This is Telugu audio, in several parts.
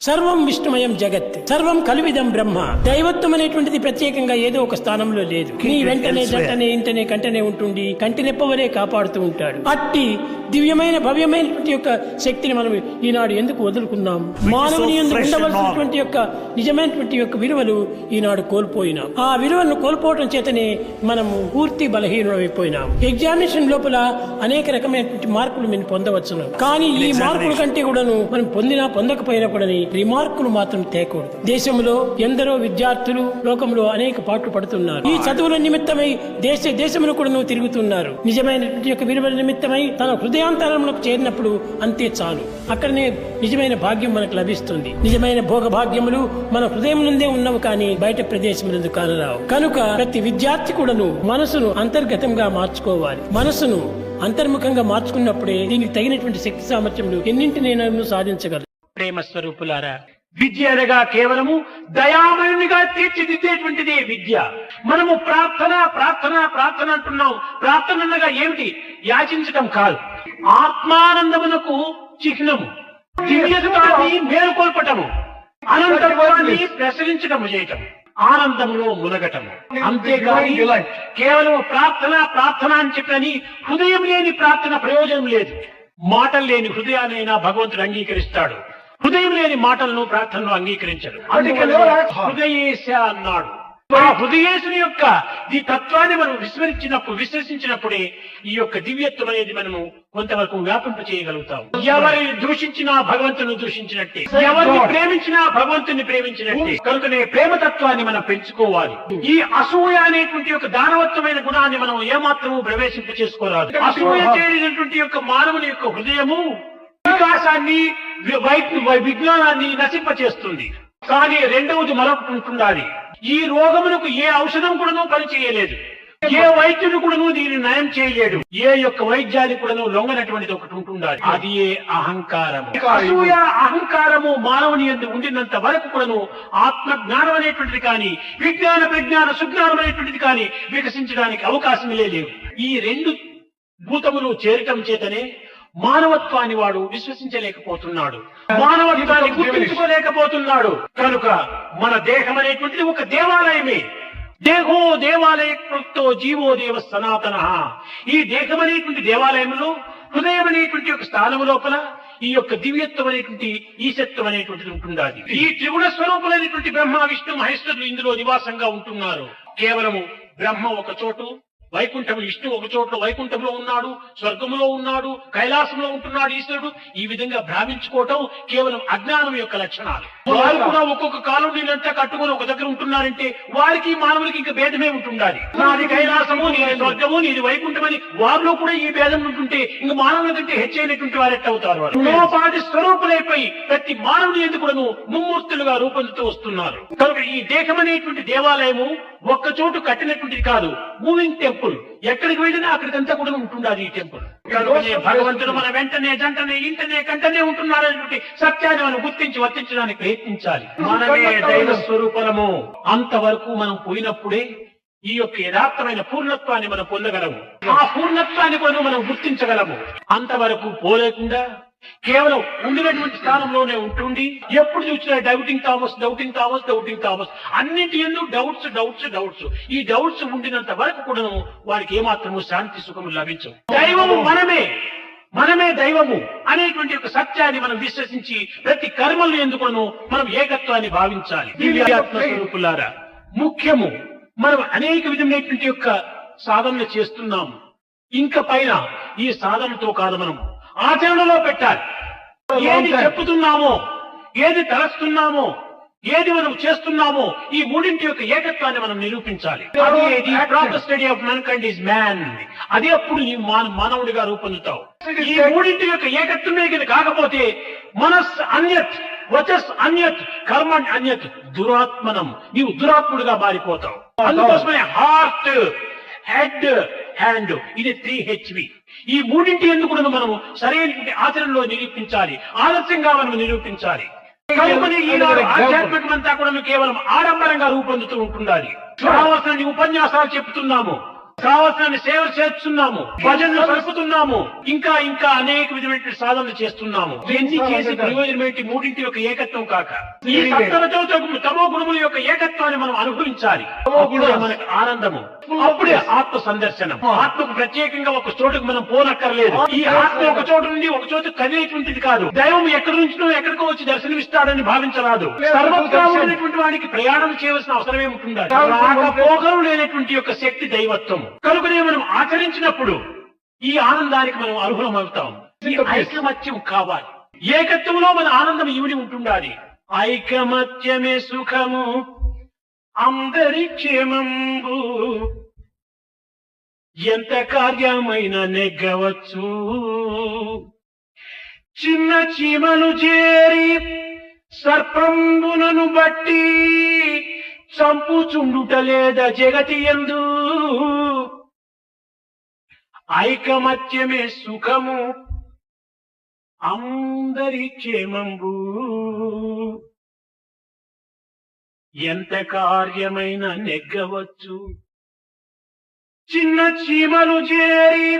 సర్వం విష్ణుమయం జగత్, సర్వం కలువిదం బ్రహ్మ. దైవత్వం అనేటువంటిది ప్రత్యేకంగా ఏదో ఒక స్థానంలో లేదు. నీ వెంటనే జంటనే ఇంటనే కంటనే ఉంటుండి కంటి నెప్పవలే కాపాడుతూ ఉంటాడు. అట్టి దివ్యమైన భవ్యమైనటువంటి యొక్క శక్తిని మనం ఈనాడు ఎందుకు వదులుకున్నాం? మానవుని యందు ఉండవలసినటువంటి యొక్క నిజమైనటువంటి యొక్క విలువలు ఈనాడు కోల్పోయినాం. ఆ విలువలను కోల్పోవడం చేతనే మనము పూర్తి బలహీనమైపోయినాం. ఎగ్జామినేషన్ లోపల అనేక రకమైనటువంటి మార్కులు మేము పొందవచ్చును. కానీ ఈ మార్కుల కంటే కూడాను మనం పొందినా పొందకపోయినా కూడా రిమార్కులు మాత్రం తేకూడదు. దేశంలో ఎందరో విద్యార్థులు లోకంలో అనేక పాటలు పడుతున్నారు. ఈ చదువుల నిమిత్తమై దేశంలో కూడా తిరుగుతున్నారు. నిజమైనటువంటి యొక్క విలువల నిమిత్తమై తన హృదయాంతరంలోకి చేరినప్పుడు అంతే చాలు. అక్కడనే నిజమైన భాగ్యం మనకు లభిస్తుంది. నిజమైన భోగ భాగ్యములు మన హృదయం నుండే ఉన్నవి, కానీ బయట ప్రదేశములందు కానరావు. కనుక ప్రతి విద్యార్థి కూడాను మనసును అంతర్గతంగా మార్చుకోవాలి. మనసును అంతర్ముఖంగా మార్చుకున్నప్పుడే దీనికి తగినటువంటి శక్తి సామర్థ్యములు ఎన్నింటినైనా సాధించగలరు. ప్రేమ స్వరూపులారా, విద్య అనగా కేవలము దయామయునిగా తీర్చిదిద్దేటువంటిది విద్య. మనము ప్రార్థన ప్రార్థన ప్రార్థన అంటున్నాం. ప్రార్థన అనగా ఏమిటి? యాచించటం కాదు, ఆత్మానందమునకు చిహ్నము, దివ్యత్వాన్ని మేలుకొల్పటము, అనంతత్వాన్ని ప్రసరించటము చేయటం, ఆనందంలో మునగటము. అంతేగాని కేవలం ప్రార్థన ప్రార్థన అని చెప్పని హృదయం లేని ప్రార్థన ప్రయోజనం లేదు. మాటలు లేని హృదయాన్నైనా భగవంతుడు అంగీకరిస్తాడు. హృదయం లేని మాటలను ప్రార్థనలు అంగీకరించడు. అందుకని హృదయేశ అన్నాడు. ఆ హృదయేశుని యొక్క ఈ తత్వాన్ని మనం విశ్వసించినప్పుడే ఈ యొక్క దివ్యత్వం అనేది మనము కొంతవరకు వ్యాపింప చేయగలుగుతాం. ఎవరిని దూషించినా భగవంతుని దూషించినట్టే, ఎవరిని ప్రేమించినా భగవంతుని ప్రేమించినట్టే. కనుకనే ప్రేమతత్వాన్ని మనం పెంచుకోవాలి. ఈ అసూయ అనేటువంటి యొక్క దానవత్వమైన గుణాన్ని మనం ఏమాత్రము ప్రవేశింప చేసుకోరాదు. అసూయ చేరినటువంటి యొక్క మానవుని యొక్క హృదయము వికాసాన్ని విజ్ఞానాన్ని నశింపచేస్తుంది. కానీ రెండవది మరొకటి ఉంటుండాలి. ఈ రోగమునకు ఏ ఔషధం కూడాను పనిచేయలేదు, ఏ వైద్యుడు కూడాను దీన్ని నయం చేయలేడు. ఏ యొక్క వైద్యానికి కూడాను లొంగనటువంటిది ఒకటి ఉంటుండాలి. అది ఏ అహంకారము. అసూయ అహంకారము మానవుని యందు ఉండినంత వరకు కూడాను ఆత్మ జ్ఞానం అనేటువంటిది కానీ విజ్ఞాన ప్రజ్ఞాన సుజ్ఞానం అనేటువంటిది కానీ వికసించడానికి అవకాశమే లేవు. ఈ రెండు భూతములు చేరటం చేతనే మానవత్వాన్ని వాడు విశ్వసించలేకపోతున్నాడు, మానవత్వాన్ని గుర్తించుకోలేకపోతున్నాడు. కనుక మన దేహం అనేటువంటిది ఒక దేవాలయమే. దేహో దేవాలయతో జీవో దేవ సనాతన. ఈ దేహం అనేటువంటి దేవాలయంలో హృదయం అనేటువంటి ఒక స్థానం లోపల ఈ యొక్క దివ్యత్వం అనేటువంటి ఈశత్వం అనేటువంటిది ఉంటుండాలి. ఈ త్రిగుణ స్వరూపులైనటువంటి బ్రహ్మ విష్ణు మహేశ్వరులు ఇందులో నివాసంగా ఉంటున్నారు. కేవలము బ్రహ్మ ఒక చోటు, వైకుంఠము విష్ణు ఒక చోట వైకుంఠంలో ఉన్నాడు, స్వర్గంలో ఉన్నాడు, కైలాసంలో ఉంటున్నాడు ఈశ్వరుడు. ఈ విధంగా భ్రామించుకోవటం కేవలం అజ్ఞానం యొక్క లక్షణాలు. వారు కూడా ఒక్కొక్క కాలం నీళ్ళంతా కట్టుకొని ఒక దగ్గర ఉంటున్నారంటే వారికి మానవులకి ఇంకా భేదమే ఉంటుండాలి. నాది కైలాసము, నీది స్వర్గము, నీది వైకుంఠం అని వారిలో కూడా ఈ భేదం ఉంటుంటే ఇంక మానవుల కంటే హెచ్చైనటువంటి వారు ఎట్టవుతారు? వారు మనోపాధి స్వరూపులైపోయి ప్రతి మానవుని ఎందుకు కూడాను ముమ్మూర్తులుగా రూపొందుతూ వస్తున్నారు. కనుక ఈ దేహం అనేటువంటి దేవాలయము ఒక్క చోటు కట్టినటువంటిది కాదు, మూవింగ్ టెంపుల్. ఎక్కడికి వెళ్ళినా అక్కడికంతా కూడా ఉంటుండాలి ఈ టెంపుల్. కనుకనే భగవంతుడు మన వెంటనే జంటనే ఇంటనే కంటనే ఉంటున్నారనేటువంటి సత్యాన్ని మనం గుర్తించి వర్తించడానికి ప్రయత్నించాలి. మనమే దైవ స్వరూపము. అంతవరకు మనం పోయినప్పుడే ఈ యొక్క యథార్థమైన పూర్ణత్వాన్ని మనం పొందగలము. ఆ పూర్ణత్వాన్ని కూడా మనం గుర్తించగలము. అంతవరకు పోలేకుండా కేవలం ఉండినటువంటి స్థానంలోనే ఉంటుండి ఎప్పుడు చూసినా doubting Thomas doubting Thomas doubting Thomas, అన్నింటి ఎందుకు డౌట్స్ డౌట్స్ డౌట్స్. ఈ డౌట్స్ ఉండినంత వరకు కూడా వారికి ఏమాత్రము శాంతి సుఖము లభించవు. దైవము మనమే, మనమే దైవము అనేటువంటి ఒక సత్యాన్ని మనం విశ్వసించి ప్రతి కర్మలు ఎందుకును మనం ఏకత్వాన్ని భావించాలి. దివ్యాత్మ స్వరూపులారా, ముఖ్యము మనం అనేక విధమైనటువంటి యొక్క సాధనలు చేస్తున్నాము. ఇంకా పైన ఈ సాధనతో కాదు, మనం ఆచరణలో పెట్టాలి. ఏది చెప్పుతున్నామో, ఏది తలస్తున్నామో, ఏది మనం చేస్తున్నామో ఈ మూడింటి యొక్క ఏకత్వాన్ని మనం నిరూపించాలి. అది proper study of mankind is man. అదే అప్పుడు నీవు మానవుడిగా రూపొందుతావు. ఈ మూడింటి యొక్క ఏకత్వమే కాకపోతే మనస్ అన్యత్, వచస్ అన్యత్, కర్మ అన్యత్, దురాత్మనం, నీవు దురాత్ముడిగా మారిపోతావు. అందుకోసమే హార్ట్, హెడ్, హ్యాండ్, ఇది 3HV. ఈ మూడింటి ఎందుకు మనము సరైనటువంటి ఆచరణలో నిరూపించాలి, ఆదర్శంగా మనం నిరూపించాలి. కనుకనే ఈనాడు ఆధ్యాత్మికం అంతా కూడా కేవలం ఆడంబరంగా రూపొందుతూ ఉంటుండాలి. కావాల్సిన ఉపన్యాసాలు చెప్తున్నాము, కావాల్సిన సేవలు చేస్తున్నాము, భజనలు జరుపుతున్నాము, ఇంకా ఇంకా అనేక విధమైన సాధనలు చేస్తున్నాము. ఇవన్నీ చేసే ప్రయోజనం ఏంటి? మూడింటి యొక్క ఏకత్వం కాక ఈ సప్తమతో తమో గుణముల యొక్క ఏకత్వాన్ని మనం అనుభవించాలి. అప్పుడే మనకు ఆనందము, అప్పుడే ఆత్మ సందర్శనం. ఆత్మకు ప్రత్యేకంగా ఒక చోటుకు మనం పోనక్కర్లేదు. ఈ ఆత్మ ఒక చోటు నుండి ఒక చోటు కదిలేటువంటిది కాదు. దైవం ఎక్కడి నుంచినో ఎక్కడికో వచ్చి దర్శనమిస్తాడని భావించరాదు. సర్వత్రామైనటువంటి వాడికి ప్రయాణం చేయవలసిన అవసరమే ఉంటుందా? రాకపోకలు లేనటువంటి యొక్క శక్తి దైవత్వం కనుకనే మనం ఆచరించినప్పుడు ఈ ఆనందానికి మనం అర్హులం అవుతాం. ఈ ఐకమత్యం కావాలి. ఏకత్వంలో మన ఆనందం ఇవిడి ఉంటుండాలి. ఐకమత్యమే సుఖము, అందరి క్షేమంబు, ఎంత కార్యమైన నెగ్గవచ్చు. చిన్న చీమలు చేరి సర్పంబునను బట్టి చంపుచుండుట లేదా జగతి యందు. ఐకమత్యమే సుఖము, అందరి క్షేమంబు, ఎంత కార్యమైన నెగ్గవచ్చు. చిన్న చీమలు చేరి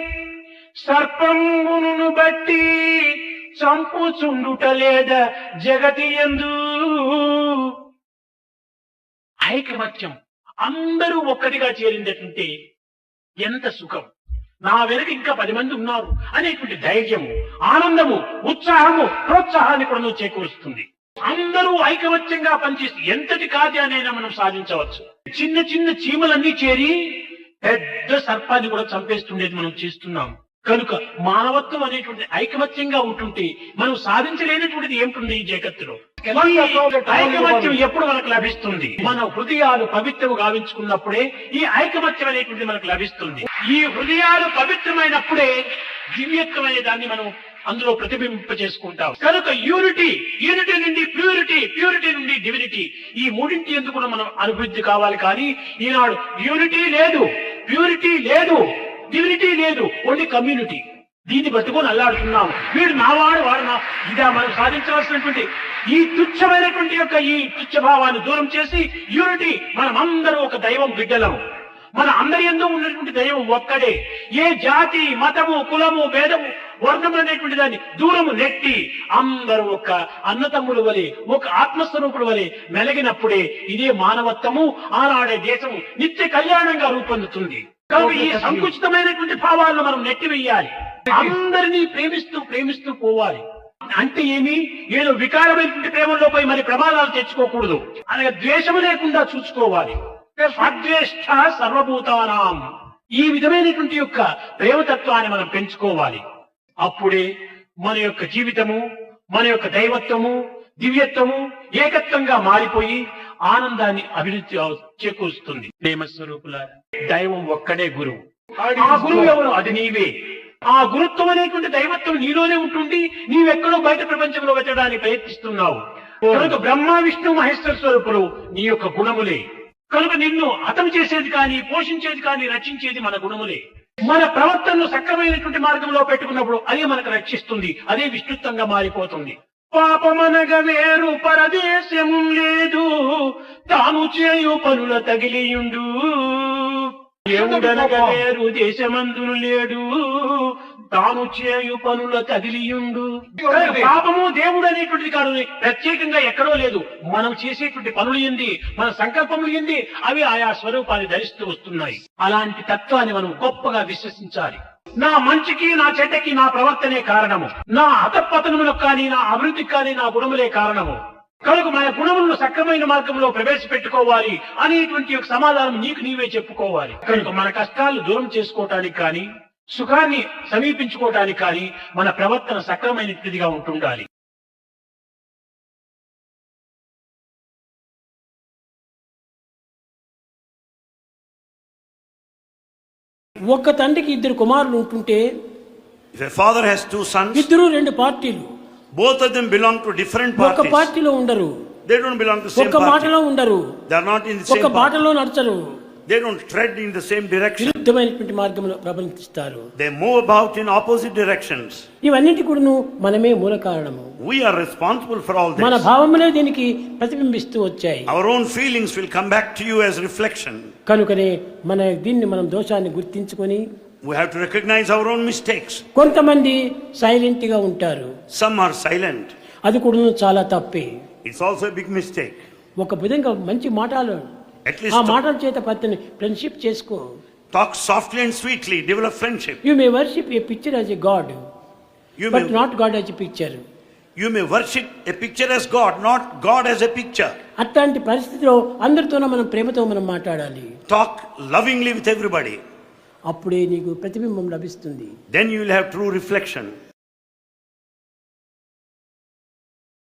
సర్పంబును బట్టి చంపుచుండుట లేదా జగతి యందు. ఐకమత్యం, అందరూ ఒక్కటిగా చేరిందటంటే ఎంత సుఖం. నా వెనుక ఇంకా 10 మంది ఉన్నారు అనేటువంటి ధైర్యము, ఆనందము, ఉత్సాహము, ప్రోత్సాహాన్ని కూడా నువ్వు చేకూరుస్తుంది. అందరూ ఐకమత్యంగా పనిచేసి ఎంతటి కార్యాన్నైనా మనం సాధించవచ్చు. చిన్న చిన్న చీమలన్నీ చేరి పెద్ద సర్పాన్ని కూడా చంపేస్తుండేది మనం చేస్తున్నాం. కనుక మానవత్వం అనేటువంటి ఐకమత్యంగా ఉంటుంటే మనం సాధించలేనటువంటిది ఏమిటి ఈ జగత్తులో? ఐకమత్యం ఎప్పుడు మనకు లభిస్తుంది? మన హృదయాలు పవిత్రము గావించుకున్నప్పుడే ఈ ఐకమత్యం అనేటువంటిది మనకు లభిస్తుంది. ఈ హృదయాలు పవిత్రమైనప్పుడే దివ్యత్వమైన దాన్ని మనం అందులో ప్రతిబింబ చేసుకుంటాం. కనుక యూనిటీ నుండి ప్యూరిటీ నుండి డివినిటీ, ఈ మూడింటి ఎందుకు మనం అభివృద్ధి కావాలి. కానీ ఈనాడు యూనిటీ లేదు, ప్యూరిటీ లేదు, డివినిటీ లేదు, ఓన్లీ కమ్యూనిటీ. దీన్ని పట్టుకొని అల్లాడుతున్నాం. వీడు నావాడు, వాడు నా. ఇదా మనం సాధించవలసినటువంటి ఈ తుచ్చమైనటువంటి యొక్క ఈ తుచ్చ భావాన్ని దూరం చేసి యూనిటీ, మనమందరూ ఒక దైవం బిడ్డలము. మన అందరి యందు ఉన్నటువంటి దైవం ఒక్కడే. ఏ జాతి, మతము, కులము, భేదము, వర్ణము అనేటువంటి దాన్ని దూరము నెట్టి అందరూ ఒక అన్నతమ్ముల వలె, ఒక ఆత్మస్వరూపుల వలె మెలిగినప్పుడే ఇదే మానవత్వము, ఆనాడే దేశము నిత్య కళ్యాణంగా రూపొందుతుంది. కనుక ఈ సంకుచితమైనటువంటి భావాలను మనం నెట్టివేయాలి. అందరినీ ప్రేమిస్తూ పోవాలి. అంటే ఏమి? ఏదో వికారమైనటువంటి ప్రేమలో పోయి మరి ప్రమాదాలు తెచ్చుకోకూడదు. అనగా ద్వేషము లేకుండా చూసుకోవాలి. అద్వేష్ట సర్వభూతానాం, ఈ విధమైనటువంటి యొక్క ప్రేమతత్వాన్ని మనం పెంచుకోవాలి. అప్పుడే మన యొక్క జీవితము, మన యొక్క దైవత్వము, దివ్యత్వము ఏకత్వంగా మారిపోయి ఆనందాన్ని అభివృద్ధి చేకూరుస్తుంది. ప్రేమ స్వరూపుల దైవం ఒక్కడే గురువు. ఆ గురువు ఎవరు? అది నీవే. ఆ గురుత్వం అనేటువంటి దైవత్వం నీలోనే ఉంటుంది. నీవెక్కడో బయట ప్రపంచంలో వెతకడానికి ప్రయత్నిస్తున్నావు. కనుక బ్రహ్మ, విష్ణు, మహేశ్వర స్వరూపులు నీ యొక్క గుణములే. కనుక నిన్ను హతం చేసేది కానీ, పోషించేది కానీ, రక్షించేది మన గుణములే. మన ప్రవర్తనను సక్రమైనటువంటి మార్గంలో పెట్టుకున్నప్పుడు అదే మనకు రక్షిస్తుంది. అదే విష్ణుత్వంగా మారిపోతుంది. పాపమనగ వేరు పరదేశము లేదు, తాను చేయు పనుల తగిలియుండు. దేవుడనగ వేరు దేశమందును లేడు, తాను చేయు పనుల తగిలియుండు. పాపము దేవుడు అనేటువంటిది కాదు, ప్రత్యేకంగా ఎక్కడో లేదు. మనం చేసేటువంటి పనులు ఏంది, మన సంకల్పములు ఏంది, అవి ఆయా స్వరూపాన్ని ధరిస్తూ వస్తున్నాయి. అలాంటి తత్వాన్ని మనం గొప్పగా విశ్వసించాలి. నా మంచికి, నా చెడ్డకి నా ప్రవర్తనే కారణము. నా అధపతనములకు కానీ, నా అభివృద్ధికి కానీ నా గుణములే కారణము. కనుక మన గుణములను సక్రమైన మార్గంలో ప్రవేశపెట్టుకోవాలి అనేటువంటి ఒక సమాధానం నీకు నీవే చెప్పుకోవాలి. కనుక మన కష్టాలు దూరం చేసుకోవటానికి కానీ, సుఖాన్ని సమీపించుకోవటానికి కానీ మన ప్రవర్తన సక్రమైనదిగా ఉంటుండాలి. ఒక్క తండ్రికి 2 కుమారులు ఉంటుంటే, if a father has 2 sons, ఇద్దరు 2 పార్టీలు, both of them belong to different ఒక్క parties. పార్టీలో ఉండరు, They don't belong to same ఒక్క party. మాటలో ఉండరు, They are not in the same ఒక్క party. బాటలో నడచరు. They don't tread in the same direction. విరుద్ధమైనటువంటి మార్గంలో ప్రబలిస్తారు. They move about in opposite directions. ఇవన్నిటి కూడాను మనమే మూల కారణము. We are responsible for all మన this. భావములే దీనికి ప్రతిబింబిస్తూ వచ్చాయి. Our own feelings will come back to you as reflection. కనుకనే దీన్ని మనం దోషాన్ని గుర్తించుకొని We have to recognize our own mistakes. కొంతమంది సైలెంట్ గా ఉంటారు. Some are silent. అది కూడా చాలా తప్పే. It's also a big mistake. ఒక విధంగా మంచి మాటలు At least ఆ మాటల చేత పత్తిని ఫ్రెండ్షిప్ చేసుకో. talk softly and sweetly, develop friendship. You may worship A picture as a God but not God as a picture. You may worship a picture as God, not God as a picture. అట్లాంటి పరిస్థితిలో అందరితోనూ మనం ప్రేమతో మనం మాట్లాడాలి. Talk lovingly with everybody. అప్పుడే నీకు ప్రతిబింబం లభిస్తుంది. Then you will have true reflection.